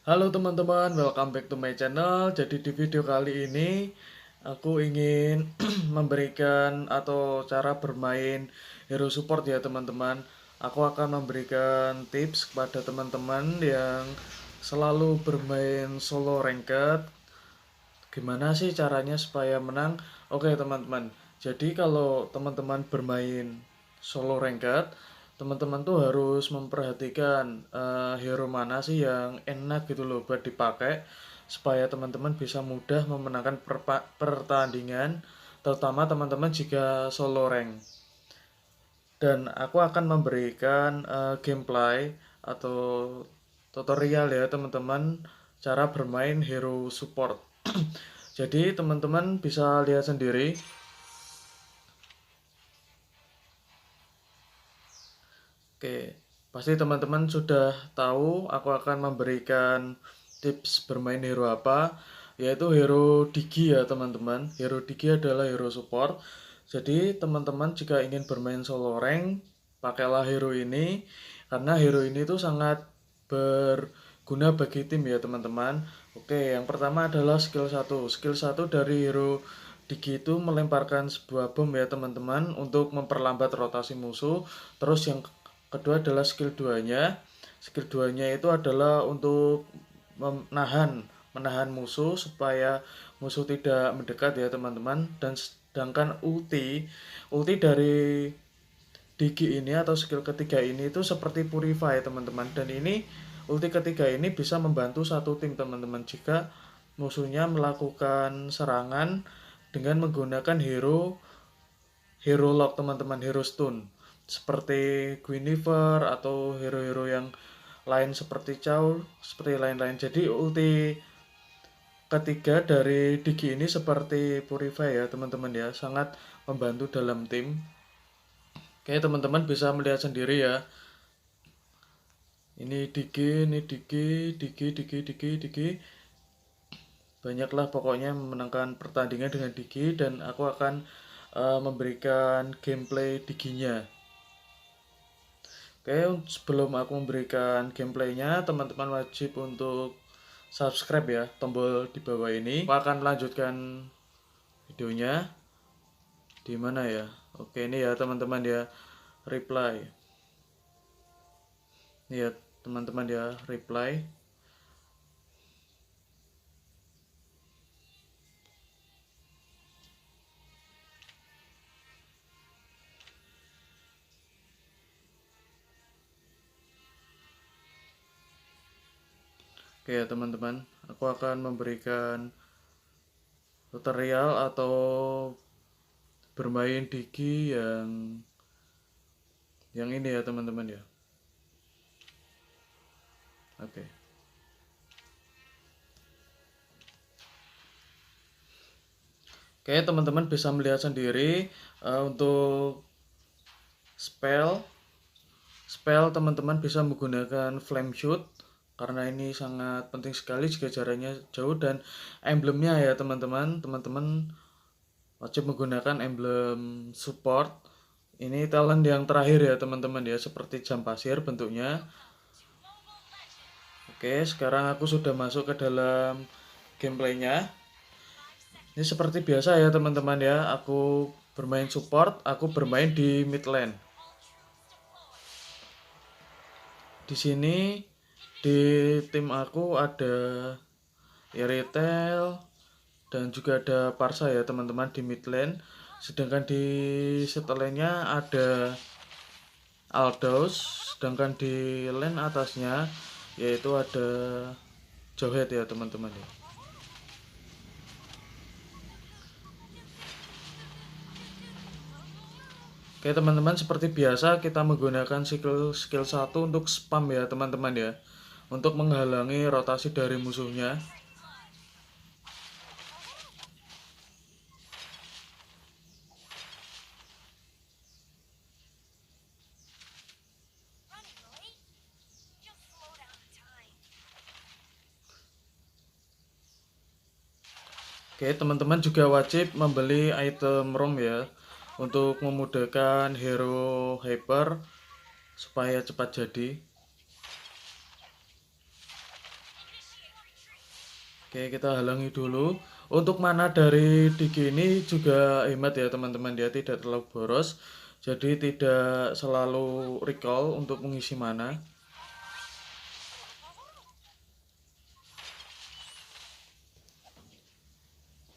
Halo teman-teman, welcome back to my channel. Jadi di video kali ini aku ingin memberikan atau cara bermain hero support ya teman-teman. Aku akan memberikan tips kepada teman-teman yang selalu bermain solo ranked. Gimana sih caranya supaya menang? Oke teman-teman, jadi kalau teman-teman bermain solo ranked, teman-teman tuh harus memperhatikan hero mana sih yang enak gitu loh buat dipakai, supaya teman-teman bisa mudah memenangkan pertandingan, terutama teman-teman jika solo rank. Dan aku akan memberikan gameplay atau tutorial ya teman-teman, cara bermain hero support. Jadi teman-teman bisa lihat sendiri. Oke, pasti teman-teman sudah tahu aku akan memberikan tips bermain hero apa, yaitu hero Digi ya teman-teman. Hero Digi adalah hero support. Jadi teman-teman jika ingin bermain solo rank, pakailah hero ini, karena hero ini tuh sangat berguna bagi tim ya teman-teman. Oke, yang pertama adalah skill 1. Skill 1 dari hero Digi itu melemparkan sebuah bom ya teman-teman untuk memperlambat rotasi musuh. Terus yang kedua adalah skill 2-nya. Skill 2-nya itu adalah untuk menahan musuh supaya musuh tidak mendekat ya teman-teman. Dan sedangkan ulti dari Digi ini atau skill ketiga ini itu seperti purify teman-teman. Dan ini ulti ketiga ini bisa membantu satu tim teman-teman jika musuhnya melakukan serangan dengan menggunakan hero lock teman-teman, hero stun seperti Guinevere atau hero-hero yang lain seperti Chow, seperti lain-lain. Jadi ulti ketiga dari Digi ini seperti purify ya teman-teman ya, sangat membantu dalam tim. Oke teman-teman bisa melihat sendiri ya. Ini Digi, Digi. Banyaklah pokoknya memenangkan pertandingan dengan Digi, dan aku akan memberikan gameplay Diginya. Oke, sebelum aku memberikan gameplaynya, teman-teman wajib untuk subscribe ya, tombol di bawah ini. Aku akan melanjutkan videonya. Di mana ya? Oke, ini ya teman-teman ya, reply. Ini ya teman-teman ya, reply. Oke ya teman-teman, aku akan memberikan tutorial atau bermain Digi yang ini ya teman-teman ya. Oke. Oke teman-teman bisa melihat sendiri untuk spell teman-teman bisa menggunakan flame shoot, karena ini sangat penting sekali jika jaraknya jauh. Dan emblemnya ya teman-teman wajib menggunakan emblem support. Ini talent yang terakhir ya teman-teman ya, seperti jam pasir bentuknya. Oke, sekarang aku sudah masuk ke dalam gameplaynya. Ini seperti biasa ya teman-teman ya, aku bermain support, aku bermain di mid lane. Di sini di tim aku ada Iritel dan juga ada Parsa ya teman-teman di mid lane. Sedangkan di setelahnya ada Aldos, sedangkan di lane atasnya yaitu ada Jowhead ya teman-teman ya. Oke teman-teman, seperti biasa kita menggunakan skill 1 untuk spam ya teman-teman ya, untuk menghalangi rotasi dari musuhnya. Oke Oke, teman-teman juga wajib membeli item ROM ya untuk memudahkan hero hyper supaya cepat jadi. Oke, kita halangi dulu. Untuk mana dari Digi ini juga hemat ya teman-teman, dia tidak terlalu boros. Jadi tidak selalu recall untuk mengisi mana.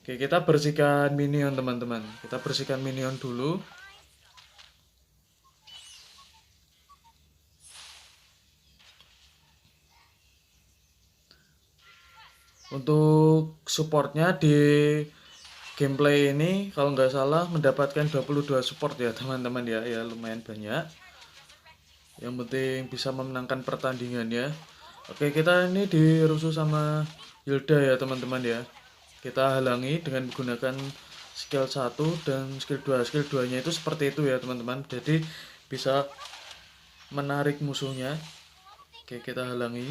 Oke, kita bersihkan minion teman-teman. Kita bersihkan minion dulu. Untuk supportnya di gameplay ini kalau nggak salah mendapatkan 22 support ya teman-teman ya, ya lumayan banyak. Yang penting bisa memenangkan pertandingannya. Oke, kita ini dirusuh sama Hilda ya teman-teman ya. Kita halangi dengan menggunakan skill 1 dan skill 2. Skill 2 nya itu seperti itu ya teman-teman. Jadi bisa menarik musuhnya. Oke, kita halangi.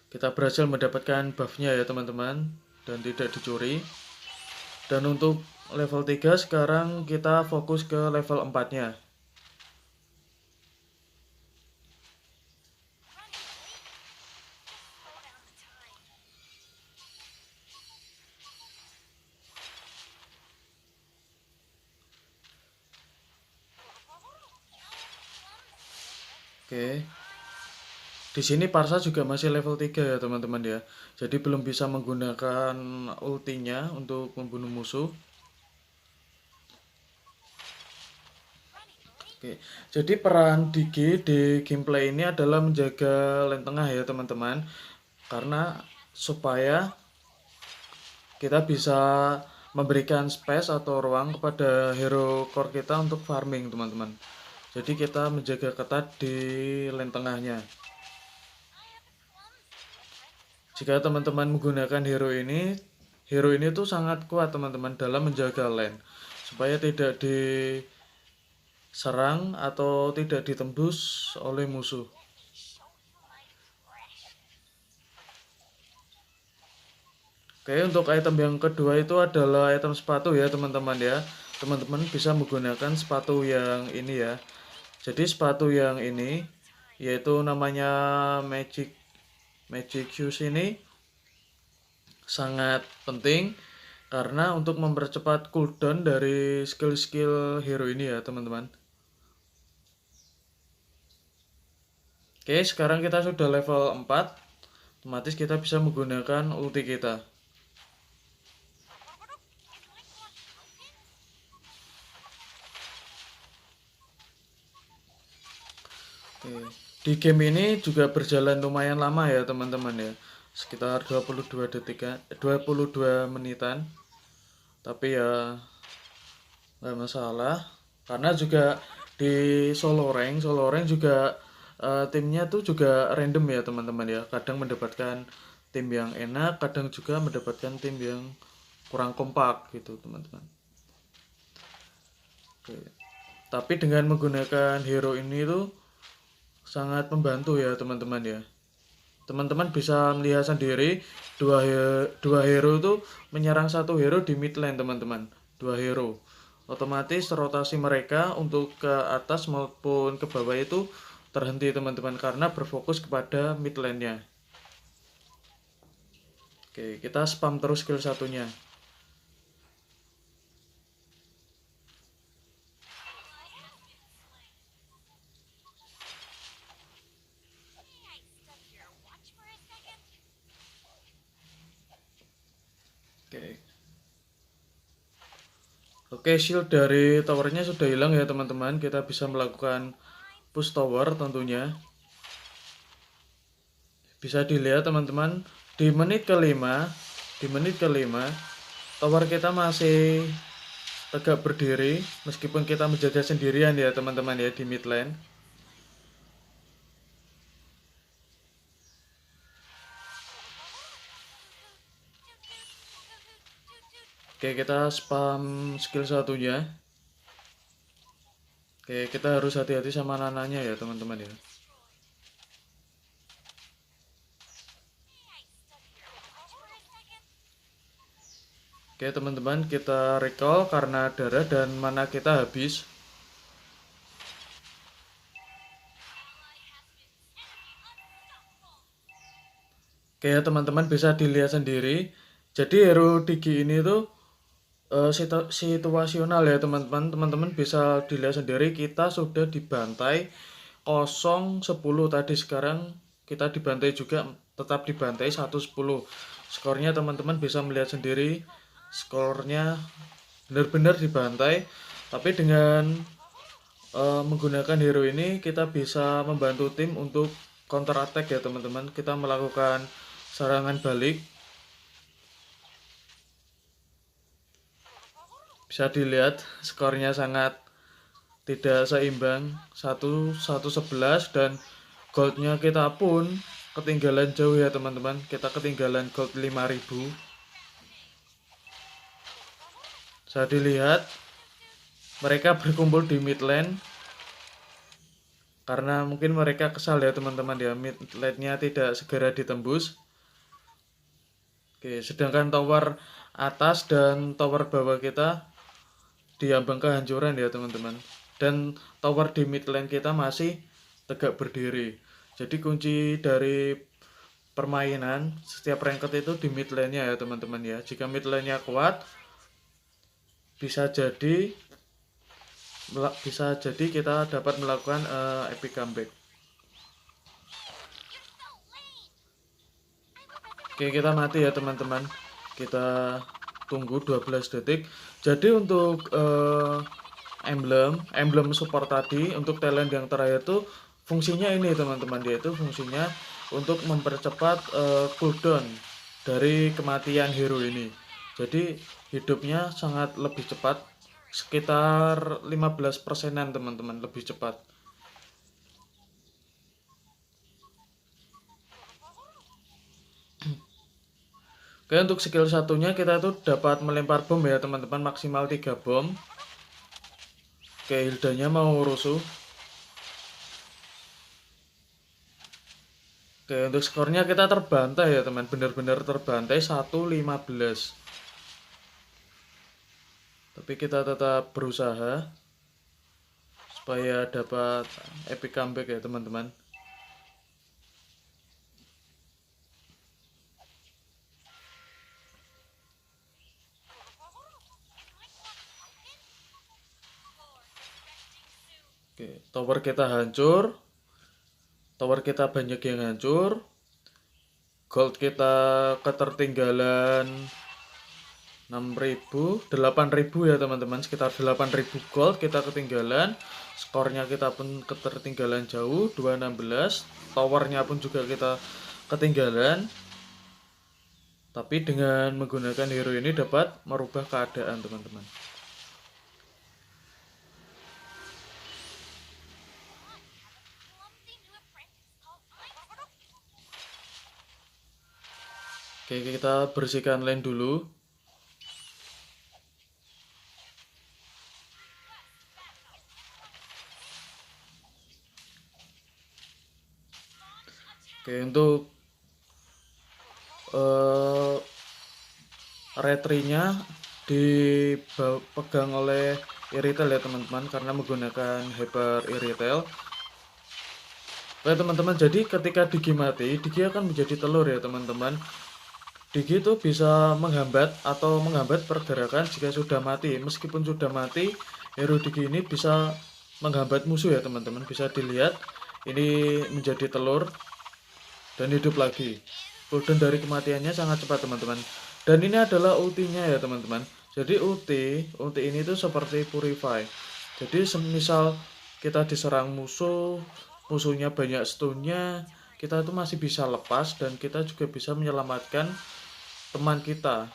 Kita berhasil mendapatkan buffnya ya teman-teman, dan tidak dicuri. Dan untuk level 3 sekarang kita fokus ke level 4 nya. Oke. Di sini Parsa juga masih level 3 ya teman-teman ya. Jadi belum bisa menggunakan ultinya untuk membunuh musuh. Oke. Jadi peran Digi di gameplay ini adalah menjaga lane tengah ya teman-teman. Karena supaya kita bisa memberikan space atau ruang kepada hero core kita untuk farming teman-teman. Jadi kita menjaga ketat di lane tengahnya. Jika teman-teman menggunakan hero ini tuh sangat kuat teman-teman dalam menjaga lane supaya tidak diserang atau tidak ditembus oleh musuh. Oke, untuk item yang kedua itu adalah item sepatu ya teman-teman ya. Teman-teman bisa menggunakan sepatu yang ini ya. Jadi sepatu yang ini yaitu namanya Magic Shoes ini sangat penting karena untuk mempercepat cooldown dari skill-skill hero ini ya teman-teman. Oke, sekarang kita sudah level 4. Otomatis kita bisa menggunakan ulti kita. Oke. Di game ini juga berjalan lumayan lama ya teman-teman ya. Sekitar 22 menitan. Tapi ya nggak masalah karena juga di solo rank juga timnya tuh juga random ya teman-teman ya, kadang mendapatkan tim yang enak, kadang juga mendapatkan tim yang kurang kompak gitu teman-teman. Oke. Tapi dengan menggunakan hero ini tuh sangat membantu ya teman-teman ya. Teman-teman bisa melihat sendiri dua hero itu menyerang satu hero di mid lane teman-teman. Dua hero. Otomatis rotasi mereka untuk ke atas maupun ke bawah itu terhenti teman-teman karena berfokus kepada mid lane-nya. Oke, kita spam terus skill satunya. Oke. Oke, shield dari towernya sudah hilang ya teman-teman. Kita bisa melakukan push tower tentunya. Bisa dilihat teman-teman, di menit kelima tower kita masih tegak berdiri meskipun kita menjaga sendirian ya teman-teman ya di mid lane. Oke, kita spam skill satunya. Oke, kita harus hati-hati sama nananya ya teman-teman ya. Oke teman-teman, kita recall karena darah dan mana kita habis. Oke teman-teman, bisa dilihat sendiri. Jadi hero Digi ini tuh situasional ya teman-teman. Teman-teman bisa dilihat sendiri, kita sudah dibantai 0-10 tadi, sekarang kita dibantai juga, tetap dibantai 1-10. Skornya teman-teman bisa melihat sendiri, skornya benar-benar dibantai. Tapi dengan menggunakan hero ini kita bisa membantu tim untuk counter attack ya teman-teman. Kita melakukan serangan balik. Bisa dilihat skornya sangat tidak seimbang, 1-11, dan goldnya kita pun ketinggalan jauh ya teman-teman. Kita ketinggalan gold 5000. Bisa dilihat mereka berkumpul di mid lane karena mungkin mereka kesal ya teman-teman ya, mid lane-nya tidak segera ditembus. Oke, sedangkan tower atas dan tower bawah kita diambang kehancuran ya teman-teman. Dan tower di mid lane kita masih tegak berdiri. Jadi kunci dari permainan setiap ranked itu di mid lane-nya ya teman-teman ya. Jika mid lane-nya kuat, bisa jadi kita dapat melakukan epic comeback. Oke, kita mati ya teman-teman. Kita tunggu 12 detik. Jadi untuk emblem support tadi, untuk talent yang terakhir itu fungsinya ini teman-teman, yaitu fungsinya untuk mempercepat cooldown dari kematian hero ini. Jadi hidupnya sangat lebih cepat, sekitar 15%-an teman-teman, lebih cepat. Oke, untuk skill satunya kita tuh dapat melempar bom ya teman-teman, maksimal 3 bom. Oke, Hildanya mau rusuh. Oke, untuk skornya kita terbantai ya teman, benar-benar terbantai 1-15. Tapi kita tetap berusaha supaya dapat epic comeback ya teman-teman. Oke, tower kita hancur. Tower kita banyak yang hancur. Gold kita ketertinggalan 6.000, 8.000 ya teman-teman, sekitar 8.000 gold kita ketinggalan. Skornya kita pun ketertinggalan jauh, 216. Towernya pun juga kita ketinggalan. Tapi dengan menggunakan hero ini dapat merubah keadaan teman-teman. Oke, kita bersihkan lane dulu. Oke, untuk retrinya dipegang oleh Irithel ya teman-teman, karena menggunakan hyper Irithel. Oke teman-teman, jadi ketika Digi mati, Digi akan menjadi telur ya teman-teman. Digi itu bisa menghambat pergerakan jika sudah mati. Meskipun sudah mati, hero Digi ini bisa menghambat musuh ya teman-teman. Bisa dilihat, ini menjadi telur dan hidup lagi. Cooldown dari kematiannya sangat cepat teman-teman. Dan ini adalah ultinya ya teman-teman. Jadi ulti ini tuh seperti purify. Jadi semisal kita diserang musuhnya banyak stunnya, kita itu masih bisa lepas dan kita juga bisa menyelamatkan teman kita.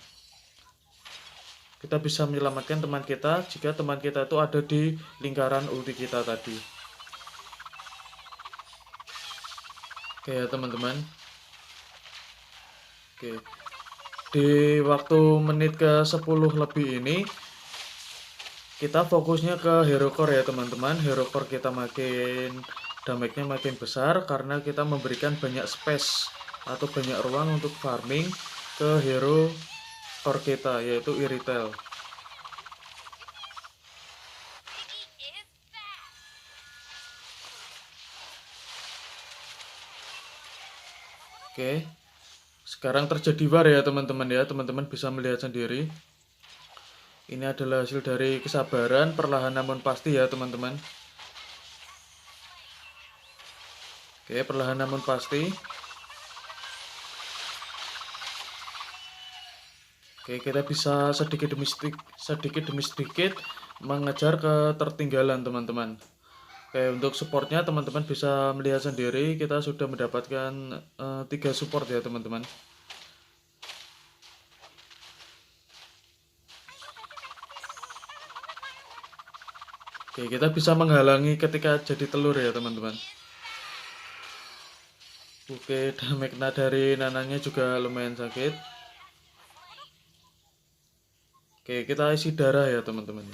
Kita bisa menyelamatkan teman kita jika teman kita itu ada di lingkaran ulti kita tadi. Oke ya teman-teman. Oke. Di waktu menit ke 10 lebih ini kita fokusnya ke hero core ya teman-teman. Hero core kita makin damage-nya makin besar karena kita memberikan banyak space atau banyak ruang untuk farming ke hero core kita, yaitu Irithel. Oke, sekarang terjadi war ya teman-teman ya, teman-teman bisa melihat sendiri. Ini adalah hasil dari kesabaran, perlahan namun pasti ya teman-teman. Oke, perlahan namun pasti. Oke, kita bisa sedikit demi sedikit mengejar ketertinggalan teman-teman. Oke, untuk supportnya teman-teman bisa melihat sendiri, kita sudah mendapatkan 3 support ya teman-teman. Oke, kita bisa menghalangi ketika jadi telur ya teman-teman. Oke, damage dari nananya juga lumayan sakit. Oke, kita isi darah ya teman-teman.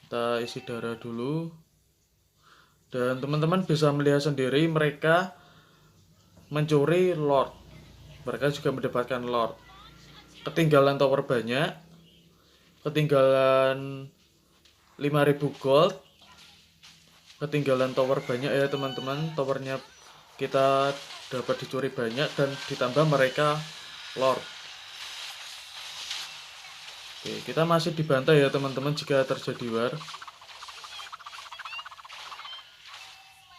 Kita isi darah dulu. Dan teman-teman bisa melihat sendiri mereka mencuri Lord. Mereka juga mendapatkan Lord. Ketinggalan tower banyak. Ketinggalan 5000 gold. Ketinggalan tower banyak ya teman-teman. Towernya kita dapat dicuri banyak dan ditambah mereka Lord. Oke, kita masih dibantai ya teman-teman jika terjadi war.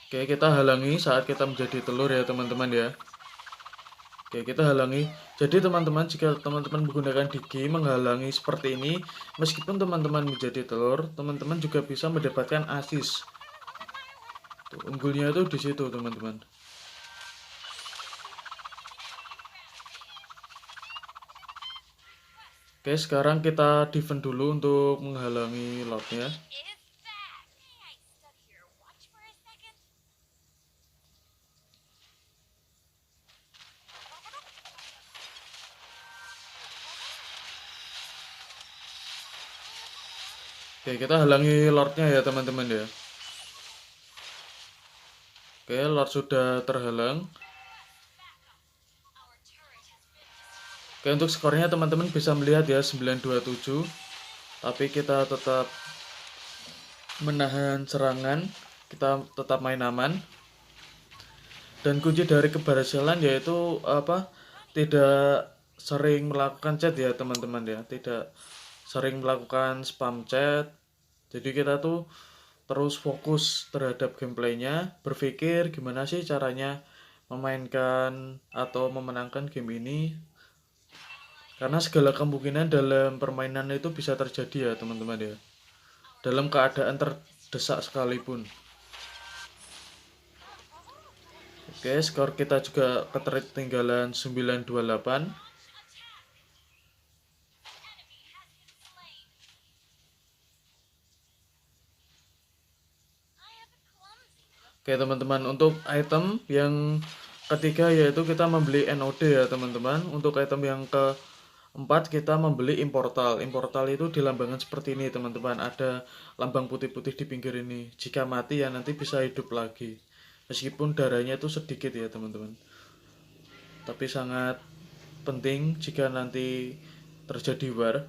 Oke, kita halangi saat kita menjadi telur ya teman-teman ya. Oke, kita halangi. Jadi teman-teman, jika teman-teman menggunakan digi menghalangi seperti ini, meskipun teman-teman menjadi telur, teman-teman juga bisa mendapatkan asis. Tuh, unggulnya itu di situ teman-teman. Oke, sekarang kita defend dulu untuk menghalangi lordnya. Oke, kita halangi lordnya ya teman-teman ya. Oke, lord sudah terhalang. Oke, untuk skornya teman-teman bisa melihat ya 927. Tapi kita tetap menahan serangan, kita tetap main aman. Dan kunci dari keberhasilan yaitu tidak sering melakukan chat ya teman-teman ya, tidak sering melakukan spam chat. Jadi kita tuh terus fokus terhadap gameplaynya, berpikir gimana sih caranya memainkan atau memenangkan game ini, karena segala kemungkinan dalam permainan itu bisa terjadi ya teman-teman ya, dalam keadaan terdesak sekalipun. Oke, skor kita juga ketertinggalan 928. Oke teman-teman, untuk item yang ketiga yaitu kita membeli NOD ya teman-teman. Untuk item yang keempat kita membeli Immortal. Immortal itu dilambangkan seperti ini teman-teman. Ada lambang putih-putih di pinggir ini. Jika mati ya nanti bisa hidup lagi. Meskipun darahnya itu sedikit ya teman-teman. Tapi sangat penting jika nanti terjadi war.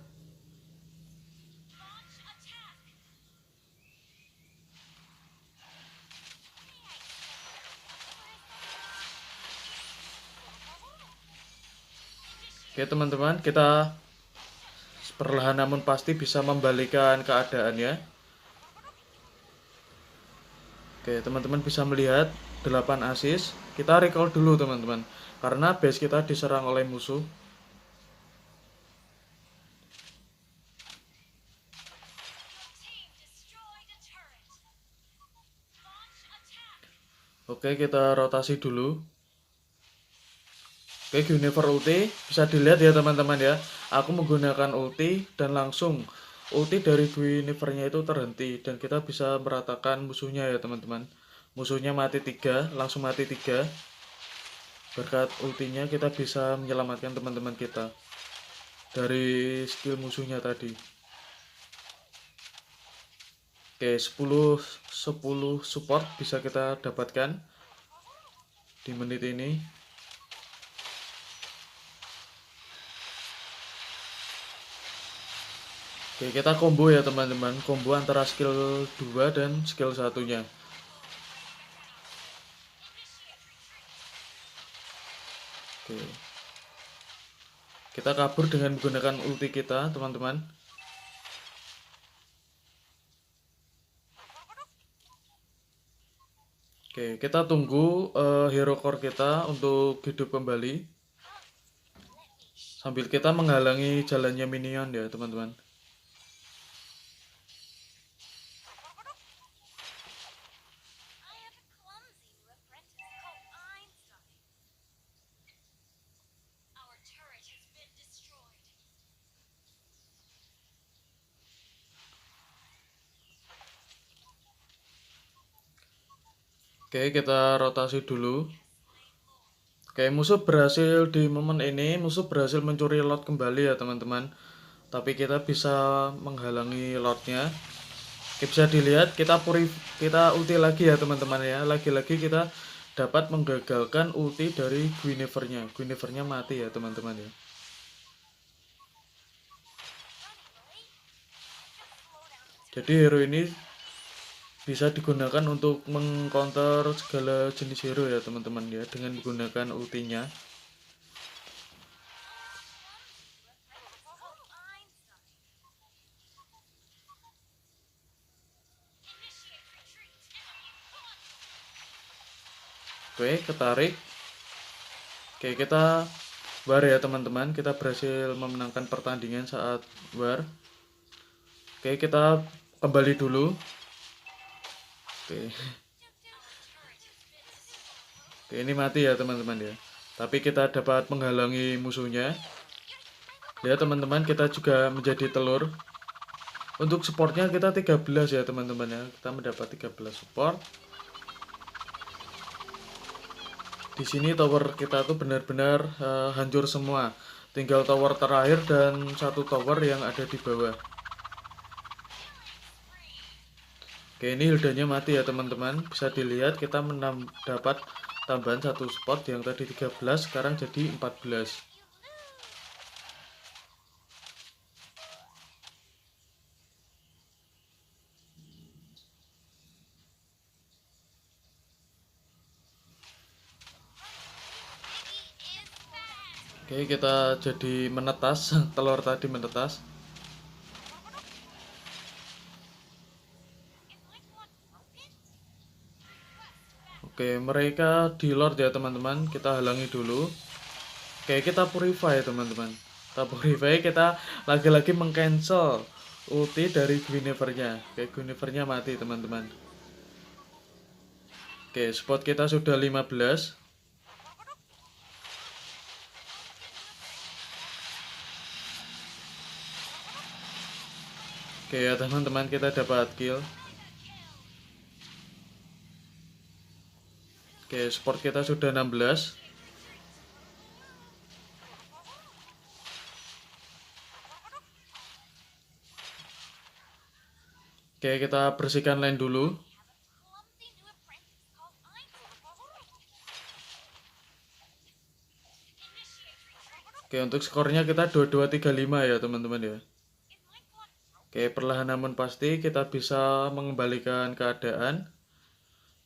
Oke teman-teman, kita perlahan namun pasti bisa membalikan keadaannya. Oke teman-teman bisa melihat 8 assist. Kita recall dulu teman-teman, karena base kita diserang oleh musuh. Oke, kita rotasi dulu. Oke, Guinevere ulti bisa dilihat ya teman-teman ya. Aku menggunakan ulti dan langsung ulti dari Guinevere-nya itu terhenti dan kita bisa meratakan musuhnya ya teman-teman. Musuhnya mati 3, langsung mati 3. Berkat ultinya kita bisa menyelamatkan teman-teman kita dari skill musuhnya tadi. Oke, 10 support bisa kita dapatkan di menit ini. Oke, kita combo ya teman-teman, combo antara skill 2 dan skill satunya. Oke, kita kabur dengan menggunakan ulti kita teman-teman. Oke, kita tunggu hero core kita untuk hidup kembali sambil kita menghalangi jalannya minion ya teman-teman. Oke, kita rotasi dulu. Oke, musuh berhasil di momen ini, musuh berhasil mencuri lot kembali ya teman-teman. Tapi kita bisa menghalangi lotnya. Oke, bisa dilihat kita ulti lagi ya teman-teman ya. Lagi-lagi kita dapat menggagalkan ulti dari Guinevere-nya. Guinevere-nya mati ya teman-teman ya. Jadi hero ini bisa digunakan untuk mengcounter segala jenis hero ya teman-teman ya, dengan menggunakan ultinya. Oke, ketarik. Oke, kita war ya teman-teman, kita berhasil memenangkan pertandingan saat war. Oke, kita kembali dulu. Oke. Oke, ini mati ya teman-teman ya. Tapi kita dapat menghalangi musuhnya. Ya teman-teman, kita juga menjadi telur. Untuk supportnya kita 13 ya teman-teman ya. Kita mendapat 13 support. Di sini tower kita tuh benar-benar hancur semua. Tinggal tower terakhir dan satu tower yang ada di bawah. Oke, ini hildanya mati ya teman-teman. Bisa dilihat kita mendapat tambahan satu support yang tadi 13 sekarang jadi 14. Oke, kita jadi menetas. Telur tadi menetas. Oke, mereka di lord ya teman-teman. Kita halangi dulu. Oke, kita purify teman-teman. Kita purify, kita lagi-lagi mengcancel ulti dari Guinevere-nya. Oke, Guinevere-nya mati teman-teman. Oke, spot kita sudah 15. Oke ya teman-teman, kita dapat kill. Oke, support kita sudah 16. Oke, kita bersihkan lane dulu. Oke, untuk skornya kita 2235 ya teman-teman ya. Oke, perlahan namun pasti kita bisa mengembalikan keadaan.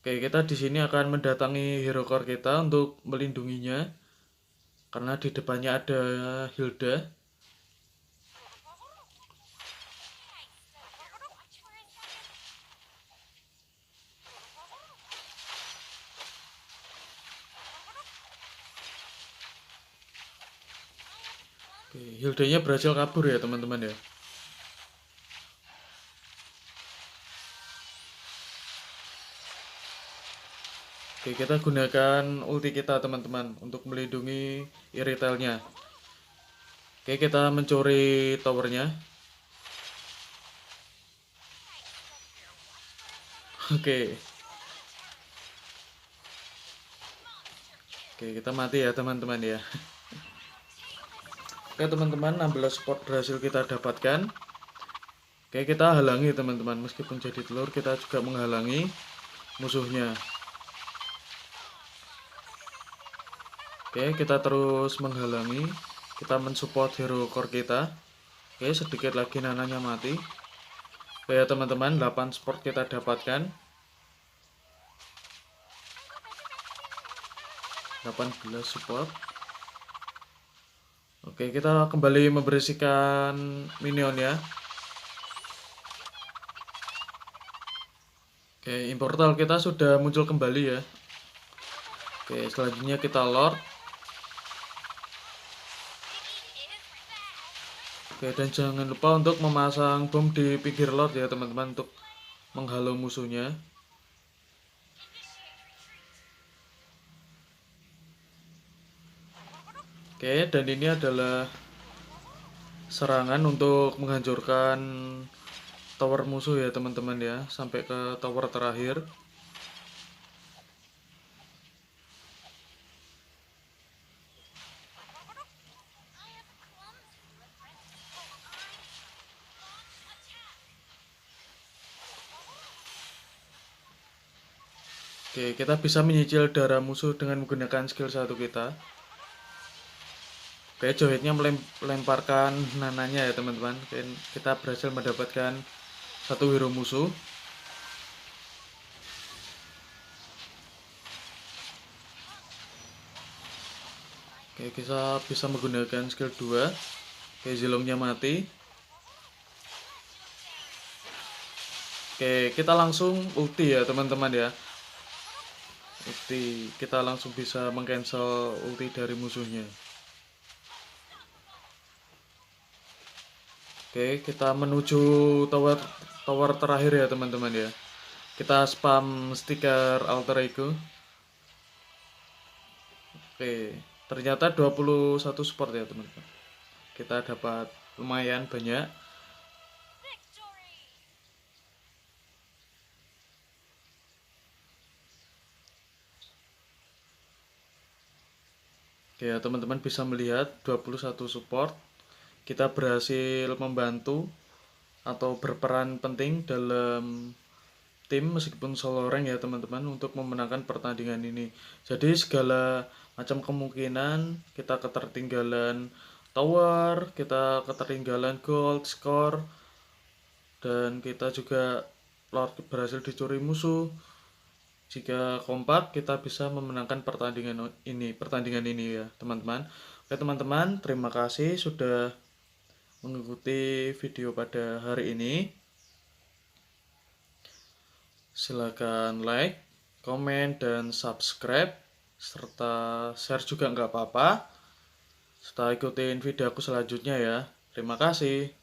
Oke, kita di sini akan mendatangi hero core kita untuk melindunginya. Karena di depannya ada Hilda. Oke, Hildanya berhasil kabur ya teman-teman ya. Oke, kita gunakan ulti kita teman-teman untuk melindungi Iritelnya. Oke, kita mencuri towernya. Oke. Oke, kita mati ya teman-teman ya. Oke teman-teman, 16 support berhasil kita dapatkan. Oke, kita halangi teman-teman. Meskipun jadi telur, kita juga menghalangi musuhnya. Oke, kita terus menghalangi. Kita mensupport hero core kita. Oke, sedikit lagi nananya mati. Oke ya teman-teman, 8 support kita dapatkan. 18 support. Oke, kita kembali membersihkan minion ya. Oke, immortal kita sudah muncul kembali ya. Oke, selanjutnya kita lord. Oke, dan jangan lupa untuk memasang bom di pinggir lord ya teman-teman, untuk menghalau musuhnya. Oke, dan ini adalah serangan untuk menghancurkan tower musuh ya teman-teman ya, sampai ke tower terakhir. Oke, kita bisa menyicil darah musuh dengan menggunakan skill 1 kita. Oke, Johetnya melemparkan nananya ya teman-teman. Kita berhasil mendapatkan satu hero musuh. Oke, kita bisa menggunakan skill 2. Oke, Zilongnya mati. Oke, kita langsung ulti ya teman-teman ya. Ulti, kita langsung bisa mengcancel ulti dari musuhnya. Oke, kita menuju tower terakhir ya teman-teman ya. Kita spam stiker alter ego. Oke, ternyata 21 support ya teman-teman. Kita dapat lumayan banyak. Oke ya teman-teman, bisa melihat 21 support. Kita berhasil membantu atau berperan penting dalam tim meskipun solo rank ya teman-teman, untuk memenangkan pertandingan ini. Jadi segala macam kemungkinan, kita ketertinggalan tower, kita ketertinggalan gold, score, dan kita juga lord berhasil dicuri musuh. Jika kompak, kita bisa memenangkan pertandingan ini ya teman-teman. Oke teman-teman, terima kasih sudah mengikuti video pada hari ini. Silakan like, komen, dan subscribe, serta share juga nggak apa-apa. Setelah ikutin video aku selanjutnya ya. Terima kasih.